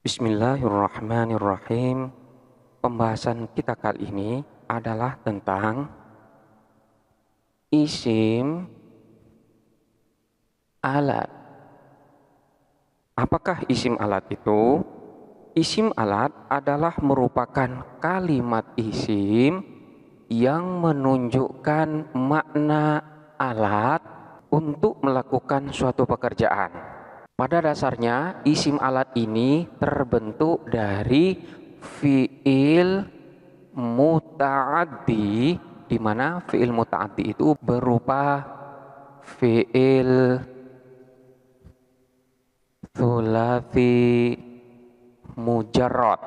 Bismillahirrahmanirrahim. Pembahasan kita kali ini adalah tentang isim alat. Apakah isim alat itu? Isim alat adalah merupakan kalimat isim yang menunjukkan makna alat untuk melakukan suatu pekerjaan. Pada dasarnya, isim alat ini terbentuk dari fiil muta'addi, di mana fiil muta'addi itu berupa fiil tsulats mujarrad.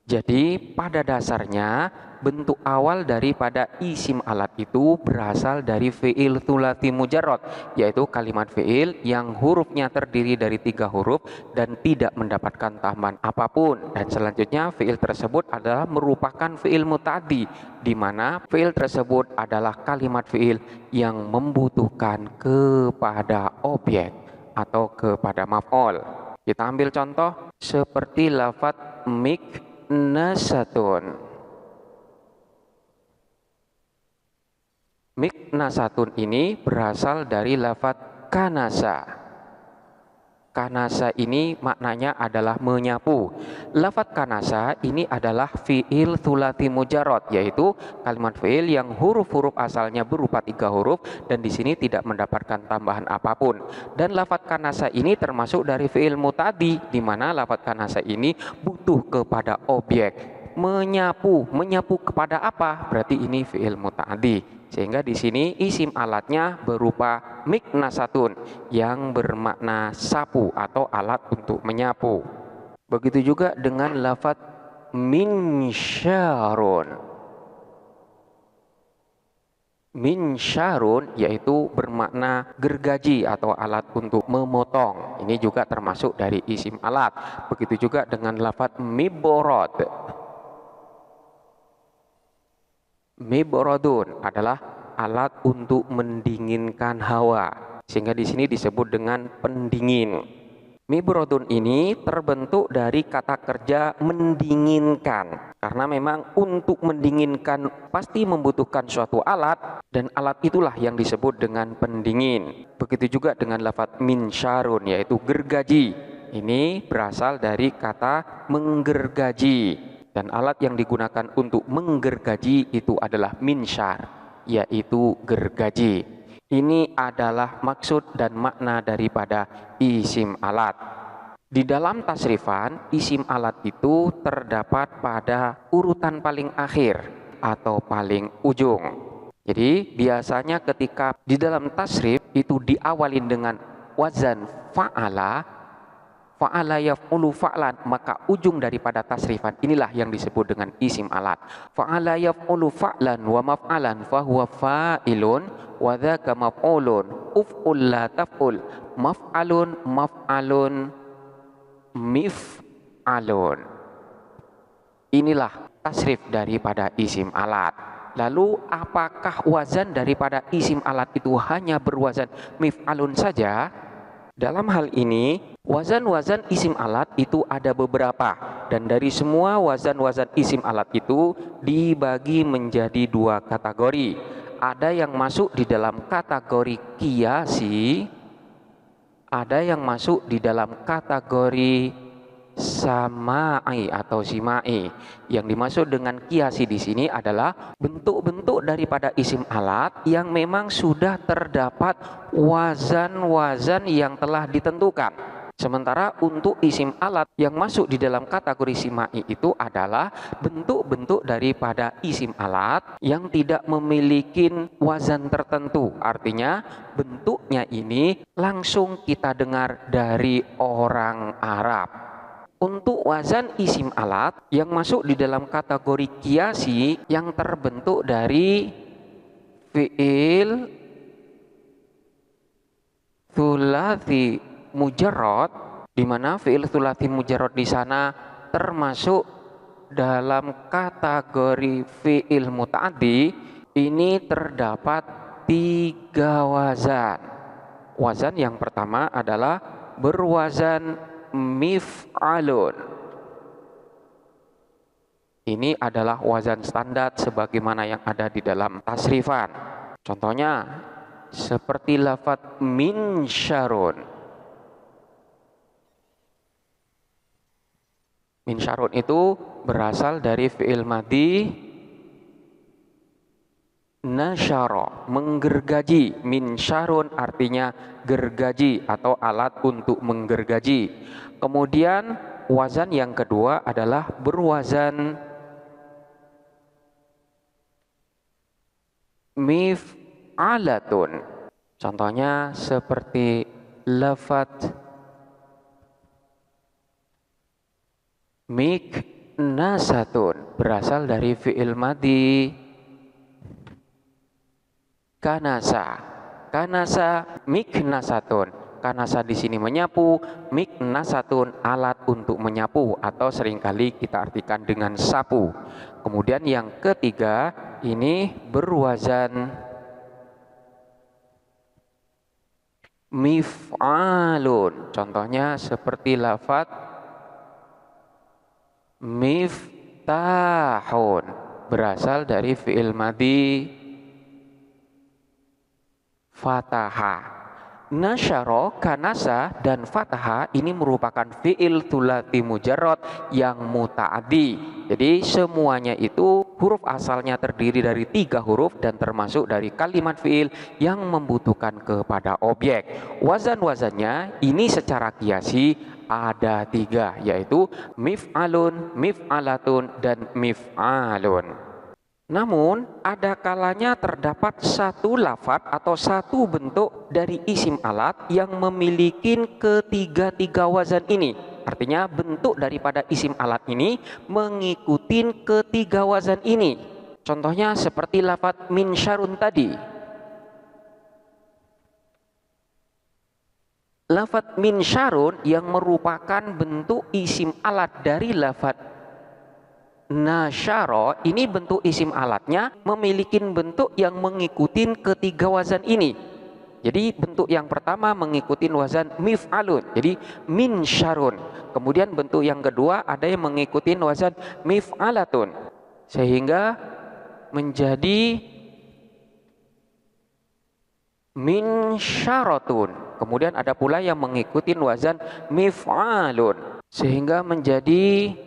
Jadi pada dasarnya bentuk awal daripada isim alat itu berasal dari fiil tsulats mujarrad, yaitu kalimat fiil yang hurufnya terdiri dari 3 huruf dan tidak mendapatkan tambahan apapun. Dan selanjutnya fiil tersebut adalah merupakan fiil muta'addi, di mana fiil tersebut adalah kalimat fiil yang membutuhkan kepada objek atau kepada maf'ul. Kita ambil contoh seperti lafadz miknasatun. Miknasatun ini berasal dari lafadz kanasa. Kanasa ini maknanya adalah menyapu. Lafadz kanasa ini adalah fiil tsulats mujarrad, yaitu kalimat fiil yang huruf-huruf asalnya berupa 3 huruf dan di sini tidak mendapatkan tambahan apapun. Dan lafadz kanasa ini termasuk dari fiil muta'addi, di mana lafadz kanasa ini butuh kepada objek. Menyapu kepada apa? Berarti ini fiil muta'addi. Sehingga di sini isim alatnya berupa miknasatun yang bermakna sapu atau alat untuk menyapu. Begitu juga dengan lafadz minsyarun. Minsyarun yaitu bermakna gergaji atau alat untuk memotong. Ini juga termasuk dari isim alat. Begitu juga dengan lafadz miborod. Mibradun adalah alat untuk mendinginkan hawa, sehingga di sini disebut dengan pendingin. Mibradun ini terbentuk dari kata kerja mendinginkan, karena memang untuk mendinginkan pasti membutuhkan suatu alat, dan alat itulah yang disebut dengan pendingin. Begitu juga dengan lafadz minsyarun, yaitu gergaji. Ini berasal dari kata menggergaji. Dan alat yang digunakan untuk menggergaji itu adalah minsyar, yaitu gergaji. Ini adalah maksud dan makna daripada isim alat. Di dalam tasrifan, isim alat itu terdapat pada urutan paling akhir atau paling ujung. Jadi biasanya ketika di dalam tasrif itu diawalin dengan wazan fa'ala, fa'ala yaf'ulu fa'lan, maka ujung daripada tasrifan inilah yang disebut dengan isim alat. Fa'ala yaf'ulu fa'lan wa maf'alan fahuwa fa'ilun wa dzaka maf'ulun. Uf'ul la taf'ul. Maf'alun mif'alun. Inilah tasrif daripada isim alat. Lalu apakah wazan daripada isim alat itu hanya berwazan mif'alun saja? Dalam hal ini, wazan-wazan isim alat itu ada beberapa. Dan dari semua wazan-wazan isim alat itu dibagi menjadi 2 kategori. Ada yang masuk di dalam kategori kiasi, ada yang masuk di dalam kategori samai atau simai. Yang dimaksud dengan kiasi di sini adalah bentuk-bentuk daripada isim alat yang memang sudah terdapat wazan-wazan yang telah ditentukan. Sementara untuk isim alat yang masuk di dalam kategori simai itu adalah bentuk-bentuk daripada isim alat yang tidak memiliki wazan tertentu. Artinya bentuknya ini langsung kita dengar dari orang Arab. Untuk wazan isim alat yang masuk di dalam kategori kiasi yang terbentuk dari fiil tsulats mujarrad, di mana fiil tsulats mujarrad di sana termasuk dalam kategori fiil muta'addi. Ini terdapat 3 wazan. Wazan yang pertama adalah berwazan mif'alun. Ini adalah wazan standar sebagaimana yang ada di dalam tasrifan. Contohnya seperti lafadz minsyarun. Minsyarun itu berasal dari fi'il madhi nasyara, menggergaji. Minsyarun artinya gergaji atau alat untuk menggergaji. Kemudian wazan yang kedua adalah berwazan mif'alatun. Contohnya seperti lafadz miknasatun, berasal dari fi'il madhi kanasa. Kanasa miknasatun. Kanasa di sini menyapu, miknasatun alat untuk menyapu atau seringkali kita artikan dengan sapu. Kemudian yang ketiga ini berwazan mif'alun. Contohnya seperti lafadz miftahun, berasal dari fi'il madhi fataha. Nasyara, kanasa, dan fataha ini merupakan fi'il thulathi mujarrad yang muta'addi. Jadi semuanya itu huruf asalnya terdiri dari 3 huruf dan termasuk dari kalimat fi'il yang membutuhkan kepada objek. Wazan-wazannya ini secara kiasi ada 3, yaitu mif'alun, mif'alatun, dan mif'alun. Namun ada kalanya terdapat satu lafadz atau satu bentuk dari isim alat yang memiliki ketiga-tiga wazan ini. Artinya bentuk daripada isim alat ini mengikuti ketiga wazan ini. Contohnya seperti lafadz minsyarun tadi. Lafadz minsyarun yang merupakan bentuk isim alat dari lafadz nasyara, ini bentuk isim alatnya memiliki bentuk yang mengikuti ketiga wazan ini. Jadi bentuk yang pertama mengikuti wazan mif'alun, jadi minsyarun. Kemudian bentuk yang kedua ada yang mengikuti wazan mif'alatun, sehingga menjadi minsyaratun. Kemudian ada pula yang mengikuti wazan mif'alun, sehingga menjadi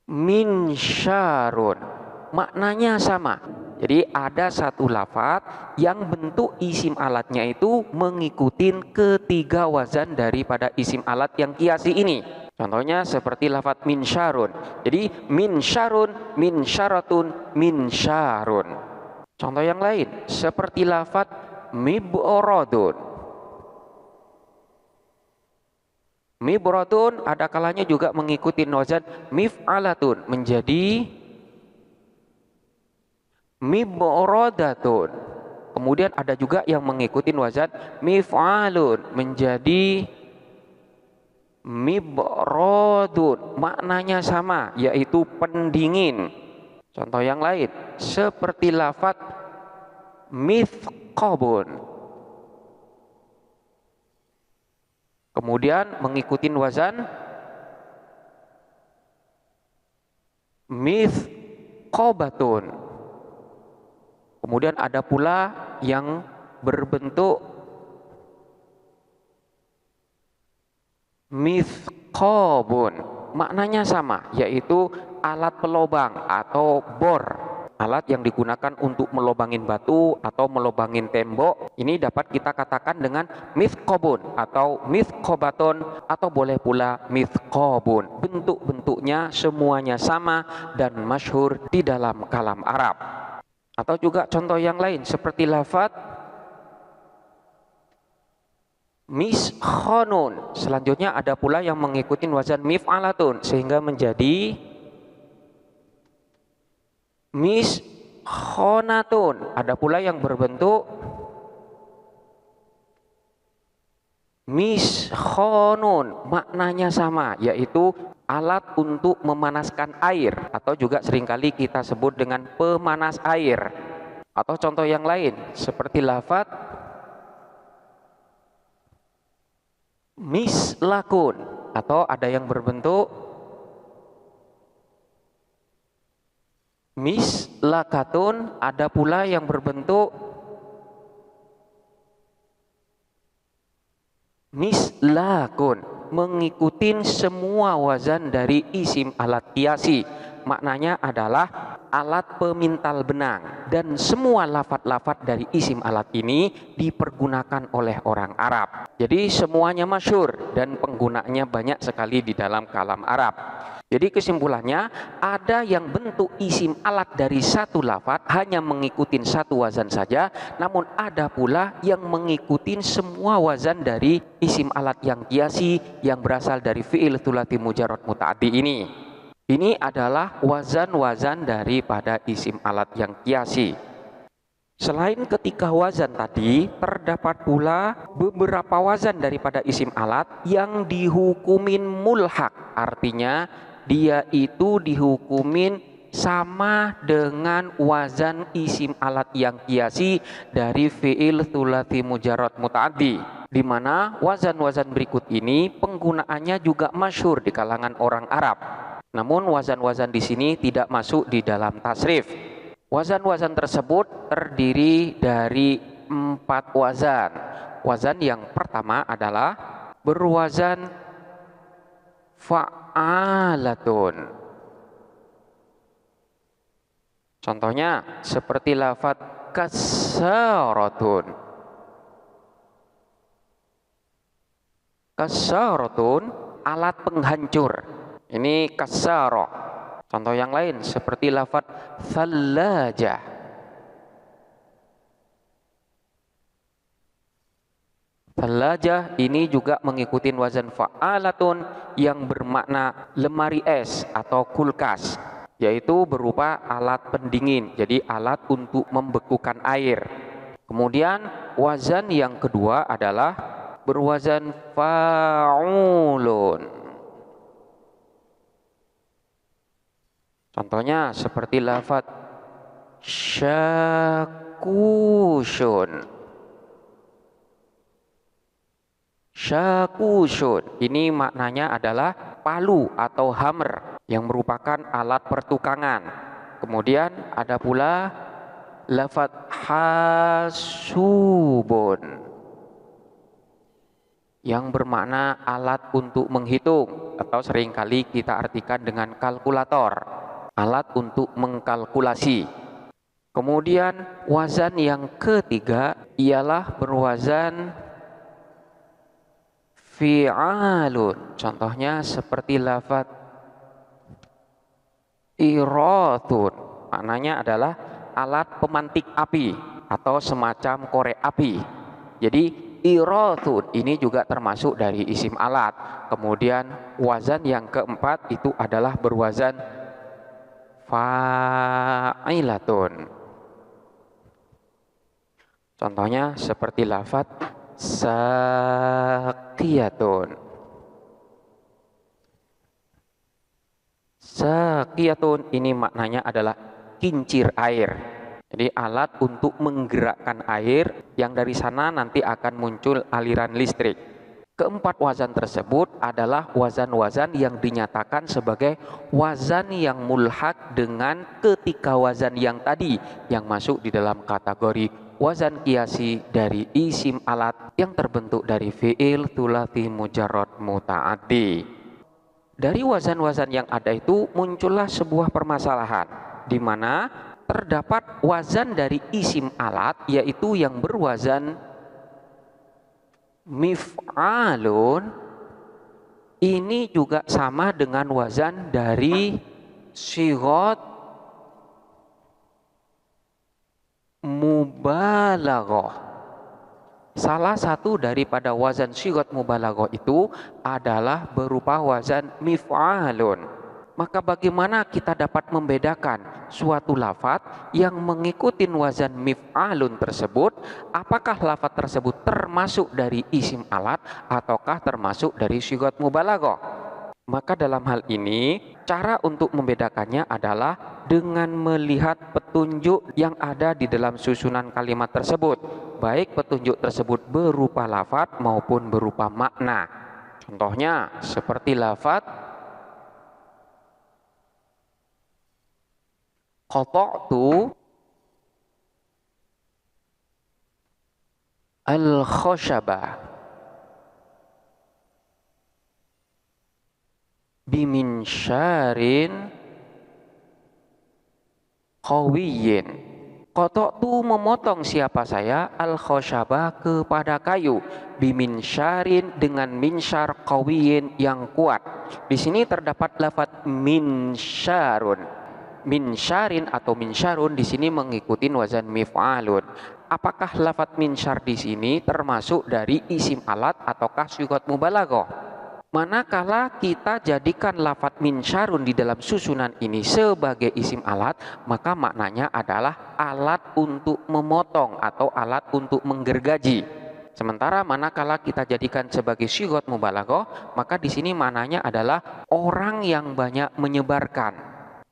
minsyarun. Maknanya sama. Jadi ada satu lafadz yang bentuk isim alatnya itu mengikuti ketiga wazan daripada isim alat yang kiasi ini. Contohnya seperti lafadz minsyarun. Jadi minsyarun, minsyaratun, minsyarun. Contoh yang lain seperti lafadz mib'radun. Mib'radun ada kalanya juga mengikuti wazan mif'alatun menjadi mib'radatun. Kemudian ada juga yang mengikuti wazan mif'alun menjadi mib'radun. Maknanya sama, yaitu pendingin. Contoh yang lain seperti lafadz mithqabun. Kemudian mengikuti wazan mithqabatun. Kemudian ada pula yang berbentuk mithqabun. Maknanya sama, yaitu alat pelobang atau bor. Alat yang digunakan untuk melobangin batu atau melobangin tembok. Ini dapat kita katakan dengan mithqabun atau mithqabaton atau boleh pula mithqabun. Bentuk-bentuknya semuanya sama dan masyhur di dalam kalam Arab. Atau juga contoh yang lain seperti lafadz miskhonun. Selanjutnya ada pula yang mengikuti wazan mif'alatun sehingga menjadi miskhonatun. Ada pula yang berbentuk miskhonun. Maknanya sama, yaitu alat untuk memanaskan air atau juga seringkali kita sebut dengan pemanas air. Atau contoh yang lain seperti lafadz mislakun, atau ada yang berbentuk Mislakatun, ada pula yang berbentuk mislakun, mengikuti semua wazan dari isim alat kiasi. Maknanya adalah alat pemintal benang, dan semua lafat-lafat dari isim alat ini dipergunakan oleh orang Arab. Jadi semuanya masyhur dan penggunaannya banyak sekali di dalam kalam Arab. Jadi kesimpulannya, ada yang bentuk isim alat dari satu lafat hanya mengikuti satu wazan saja, namun ada pula yang mengikuti semua wazan dari isim alat yang kiasi yang berasal dari fi'il thulathi mujarrad muta'addi ini. Ini adalah wazan-wazan daripada isim alat yang kiasi. Selain ketika wazan tadi, terdapat pula beberapa wazan daripada isim alat yang dihukumin mulhak. Artinya dia itu dihukumin sama dengan wazan isim alat yang kiasi dari fi'il thulathi mujarrad muta'addi, di mana wazan-wazan berikut ini penggunaannya juga masyhur di kalangan orang Arab. Namun wazan-wazan di sini tidak masuk di dalam tasrif. Wazan-wazan tersebut terdiri dari 4 wazan. Wazan yang pertama adalah berwazan fa'alatun. Contohnya seperti lafaz kasaratun. Kasaratun, alat penghancur. Ini kasara. Contoh yang lain seperti lafaz thallajah. Thallajah ini juga mengikuti wazan fa'alatun yang bermakna lemari es atau kulkas, yaitu berupa alat pendingin, jadi alat untuk membekukan air. Kemudian wazan yang kedua adalah berwazan fa'ulun. Contohnya seperti lafaz syakushun. Syakushun ini maknanya adalah palu atau hammer yang merupakan alat pertukangan. Kemudian ada pula lafaz hasubun yang bermakna alat untuk menghitung, atau seringkali kita artikan dengan kalkulator, alat untuk mengkalkulasi. Kemudian wazan yang ketiga ialah berwazan fi'alun. Contohnya seperti lafaz irathun. Maknanya adalah alat pemantik api atau semacam korek api. Jadi irathun ini juga termasuk dari isim alat. Kemudian wazan yang keempat itu adalah berwazan fa'ilatun. Contohnya seperti lafaz saqiyatun. Saqiyatun ini maknanya adalah kincir air. Jadi alat untuk menggerakkan air yang dari sana nanti akan muncul aliran listrik. Keempat wazan tersebut adalah wazan-wazan yang dinyatakan sebagai wazan yang mulhak dengan ketika wazan yang tadi yang masuk di dalam kategori wazan kiasi dari isim alat yang terbentuk dari fi'il thulathi mujarrad muta'addi. Dari wazan-wazan yang ada itu muncullah sebuah permasalahan di mana terdapat wazan dari isim alat yaitu yang berwazan mif'alun, ini juga sama dengan wazan dari sighat mubalaghah. Salah satu daripada wazan sighat mubalaghah itu adalah berupa wazan mif'alun. Maka bagaimana kita dapat membedakan suatu lafaz yang mengikuti wazan mif'alun tersebut, apakah lafaz tersebut termasuk dari isim alat ataukah termasuk dari sighat mubalaghah? Maka dalam hal ini cara untuk membedakannya adalah dengan melihat petunjuk yang ada di dalam susunan kalimat tersebut, baik petunjuk tersebut berupa lafaz maupun berupa makna. Contohnya seperti lafaz qata'tu al-khashaba biminsyarin qawiyyin. Qata'tu memotong siapa saya, al-khashaba kepada kayu, biminsyarin dengan minsyar qawiyyin yang kuat. Di sini terdapat lafaz minsyarun. Minsyarin atau minsyarun di sini mengikuti wazan mif'alun. Apakah lafaz minsyar di sini termasuk dari isim alat ataukah sigat mubalaghah? Manakala kita jadikan lafaz minsyarun di dalam susunan ini sebagai isim alat, maka maknanya adalah alat untuk memotong atau alat untuk menggergaji. Sementara manakala kita jadikan sebagai sigat mubalaghah, maka di sini maknanya adalah orang yang banyak menyebarkan.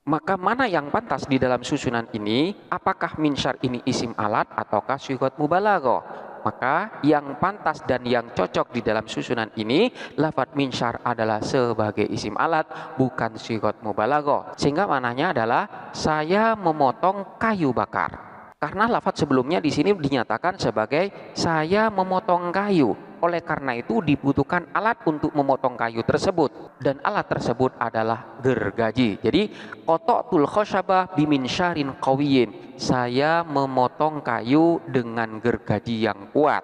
Maka mana yang pantas di dalam susunan ini? Apakah minsyar ini isim alat ataukah sigat mubalaghah? Maka yang pantas dan yang cocok di dalam susunan ini, lafaz minsyar adalah sebagai isim alat, bukan sigat mubalaghah. Sehingga maknanya adalah saya memotong kayu bakar. Karena lafaz sebelumnya di sini dinyatakan sebagai saya memotong kayu. Oleh karena itu dibutuhkan alat untuk memotong kayu tersebut, dan alat tersebut adalah gergaji. Jadi qata'tul khashaba biminsyarin qawiyyin, saya memotong kayu dengan gergaji yang kuat.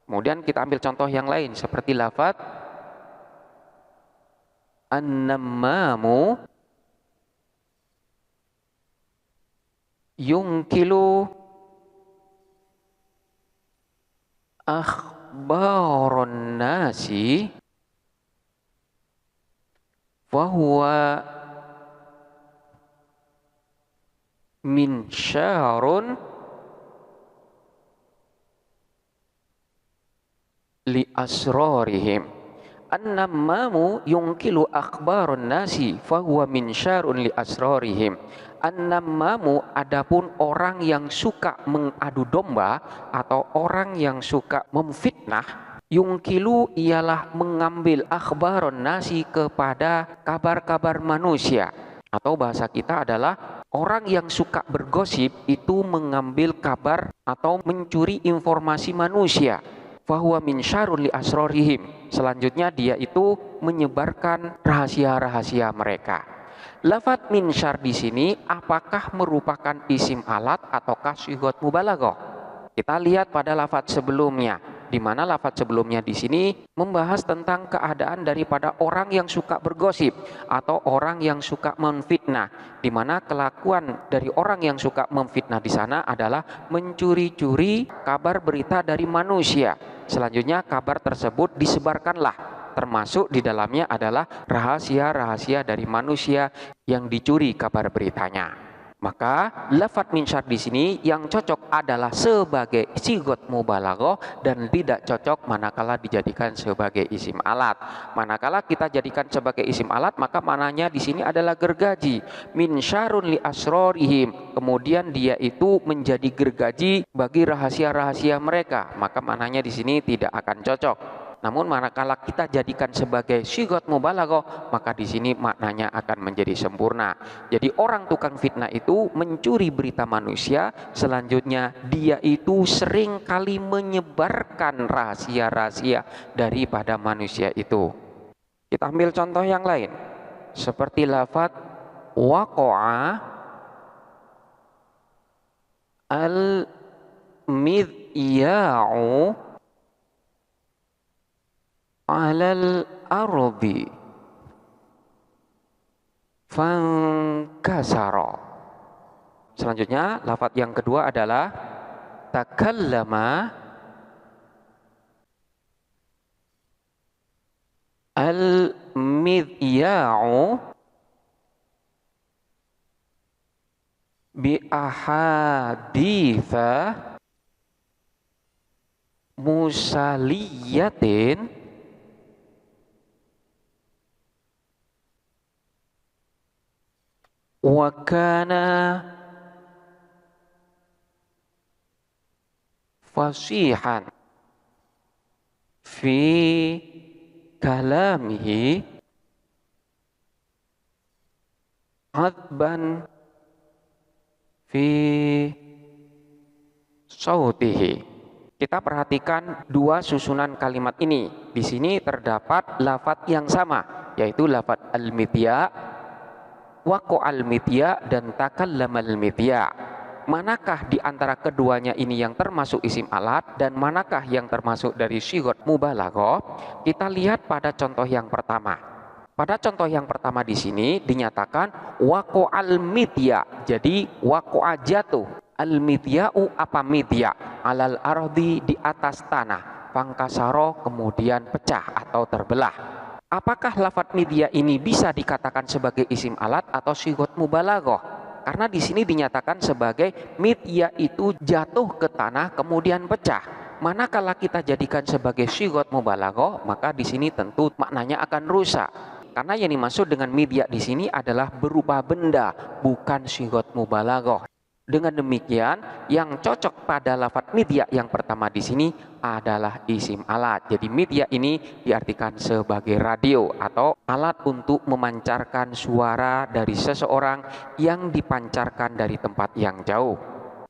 Kemudian kita ambil contoh yang lain seperti lafaz an-nammamu yungkilu akhbaron nasi fahuwa minsyarun li asrarihim. An-nammamu yungkilu akhbaron nasi fahuwa minsyarun li asrarihim. An-nammamu adapun orang yang suka mengadu domba atau orang yang suka memfitnah, yungkilu ialah mengambil akhbaron nasi kepada kabar-kabar manusia, atau bahasa kita adalah orang yang suka bergosip itu mengambil kabar atau mencuri informasi manusia. Fahuwa minsyarun li asrarihim. Selanjutnya dia itu menyebarkan rahasia-rahasia mereka. Lafaz minsyar di sini apakah merupakan isim alat ataukah sigat mubalaghah? Kita lihat pada lafaz sebelumnya, di mana lafaz sebelumnya di sini membahas tentang keadaan daripada orang yang suka bergosip atau orang yang suka memfitnah, di mana kelakuan dari orang yang suka memfitnah di sana adalah mencuri-curi kabar berita dari manusia. Selanjutnya kabar tersebut disebarkanlah, termasuk di dalamnya adalah rahasia-rahasia dari manusia yang dicuri kabar beritanya. Maka lafaz minsyar di sini yang cocok adalah sebagai sigat mubalaghah dan tidak cocok manakala dijadikan sebagai isim alat. Manakala kita jadikan sebagai isim alat, maka mananya di sini adalah gergaji. Minsyarun li asrarihim. Kemudian dia itu menjadi gergaji bagi rahasia-rahasia mereka. Maka mananya di sini tidak akan cocok. Namun manakala kita jadikan sebagai sigat mubalaghah, maka di sini maknanya akan menjadi sempurna. Jadi orang tukang fitnah itu mencuri berita manusia, selanjutnya dia itu sering kali menyebarkan rahasia-rahasia daripada manusia itu. Kita ambil contoh yang lain. Seperti lafaz waqa'a al-midya'u alal ardi fankasara. Selanjutnya lafaz yang kedua adalah takallama al-midya'u bi ahaditha musaliyatin wa kana fasihan fi kalamihi adban fi sautihi. Kita perhatikan dua susunan kalimat ini. Di sini terdapat lafadz yang sama, yaitu lafadz al-midya, waqa'al midya, dan takallamal midya. Manakah di antara keduanya ini yang termasuk isim alat dan manakah yang termasuk dari sighat mubalaghah? Kita lihat pada contoh yang pertama. Pada contoh yang pertama di sini dinyatakan waqa'al midya. Jadi waqa'a jatuh. Al-midya'u apa midya? Alal ardi, di atas tanah. Fangkasaro, kemudian pecah atau terbelah. Apakah lafadz midya ini bisa dikatakan sebagai isim alat atau sighat mubalaghah? Karena di sini dinyatakan sebagai midya itu jatuh ke tanah kemudian pecah. Manakala kita jadikan sebagai sighat mubalaghah, maka di sini tentu maknanya akan rusak. Karena yang dimaksud dengan midya di sini adalah berupa benda, bukan sighat mubalaghah. Dengan demikian, yang cocok pada lafadz midya yang pertama di sini adalah isim alat. Jadi midya ini diartikan sebagai radio atau alat untuk memancarkan suara dari seseorang yang dipancarkan dari tempat yang jauh.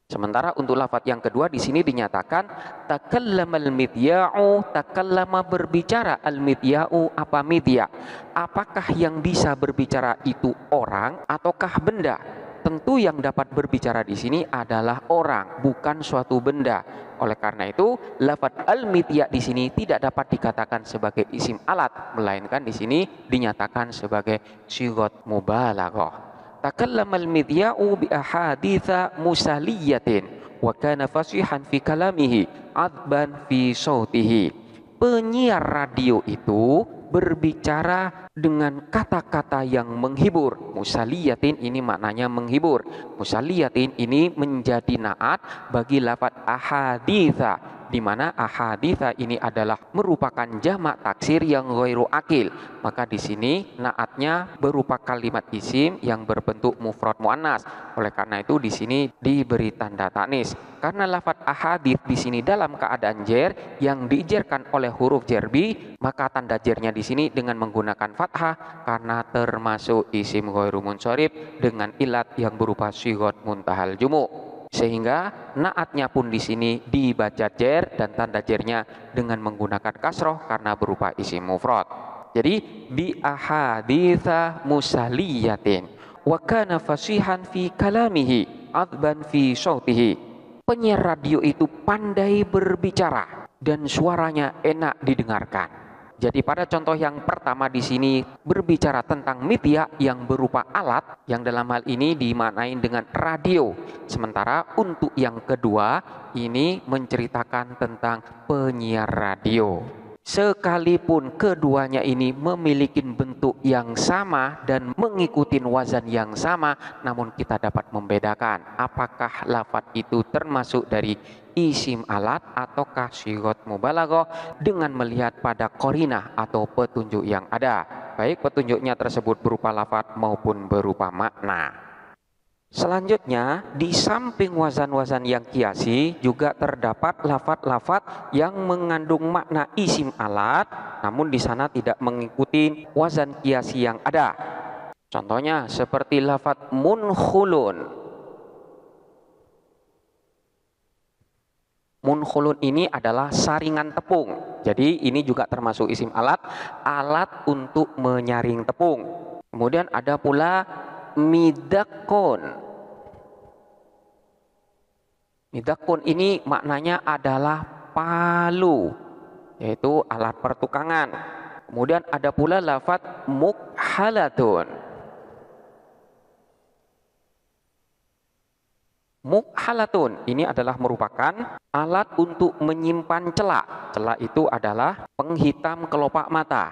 Sementara untuk lafadz yang kedua di sini dinyatakan takallamal midya'u, takallama berbicara, al midya'u apa midya? Apakah yang bisa berbicara itu orang ataukah benda? Tentu yang dapat berbicara di sini adalah orang, bukan suatu benda. Oleh karena itu, lafadz al-midya di sini tidak dapat dikatakan sebagai isim alat, melainkan di sini dinyatakan sebagai sighat mubalaghah. Takallamal midya'u bi ahaditsa musaliyatin wa kana fasihan fi kalamihi adban fi sautihi. Penyiar radio itu berbicara dengan kata-kata yang menghibur. Musaliyatin ini maknanya menghibur. Musaliyatin ini menjadi naat bagi lafadz ahaditsa, di mana ahaditsa ini adalah merupakan jamak taksir yang ghairu akil. Maka di sini naatnya berupa kalimat isim yang berbentuk mufrad muannas. Oleh karena itu di sini diberi tanda tanis. Karena lafadz ahadits di sini dalam keadaan jer yang dijerkan oleh huruf jerbi, maka tanda jernya di sini dengan menggunakan fathah karena termasuk isim ghairu munsharif dengan ilat yang berupa sighat muntahal jumu. Sehingga naatnya pun di sini dibaca jer dan tanda jernya dengan menggunakan kasroh karena berupa isim mufrad. Jadi bi ahaditsa musaliyatin wa kana fasihan fi kalamihi adban fi sautihi. Penyiar radio itu pandai berbicara dan suaranya enak didengarkan. Jadi pada contoh yang pertama di sini berbicara tentang midya yang berupa alat, yang dalam hal ini dimaknain dengan radio. Sementara untuk yang kedua ini menceritakan tentang penyiar radio. Sekalipun keduanya ini memiliki bentuk yang sama dan mengikuti wazan yang sama, namun kita dapat membedakan apakah lafadz itu termasuk dari isim alat ataukah sighat mubalaghah dengan melihat pada qarinah atau petunjuk yang ada, baik petunjuknya tersebut berupa lafadz maupun berupa makna. Selanjutnya, di samping wazan-wazan yang kiasi juga terdapat lafadz-lafadz yang mengandung makna isim alat, namun di sana tidak mengikuti wazan kiasi yang ada. Contohnya seperti lafadz munkhulun. Munkhulun ini adalah saringan tepung. Jadi ini juga termasuk isim alat, alat untuk menyaring tepung. Kemudian ada pula midakon. Midakun ini maknanya adalah palu, yaitu alat pertukangan. Kemudian ada pula lafadz mukhalatun. Mukhalatun ini adalah merupakan alat untuk menyimpan celak. Celak itu adalah penghitam kelopak mata.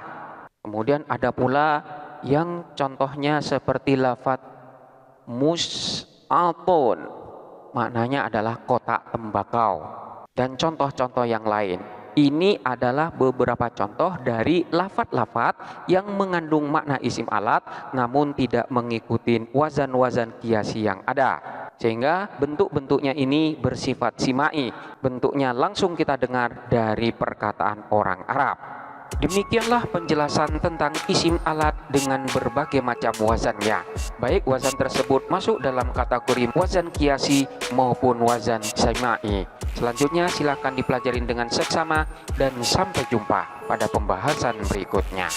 Kemudian ada pula yang contohnya seperti lafadz mus'atun. Maknanya adalah kotak tembakau. Dan contoh-contoh yang lain. Ini adalah beberapa contoh dari lafadz-lafadz yang mengandung makna isim alat namun tidak mengikuti wazan-wazan kiasi yang ada. Sehingga bentuk-bentuknya ini bersifat simai. Bentuknya langsung kita dengar dari perkataan orang Arab. Demikianlah penjelasan tentang isim alat dengan berbagai macam wazannya. Baik wazan tersebut masuk dalam kategori wazan kiasi maupun wazan sama'i. Selanjutnya silakan dipelajarin dengan seksama dan sampai jumpa pada pembahasan berikutnya.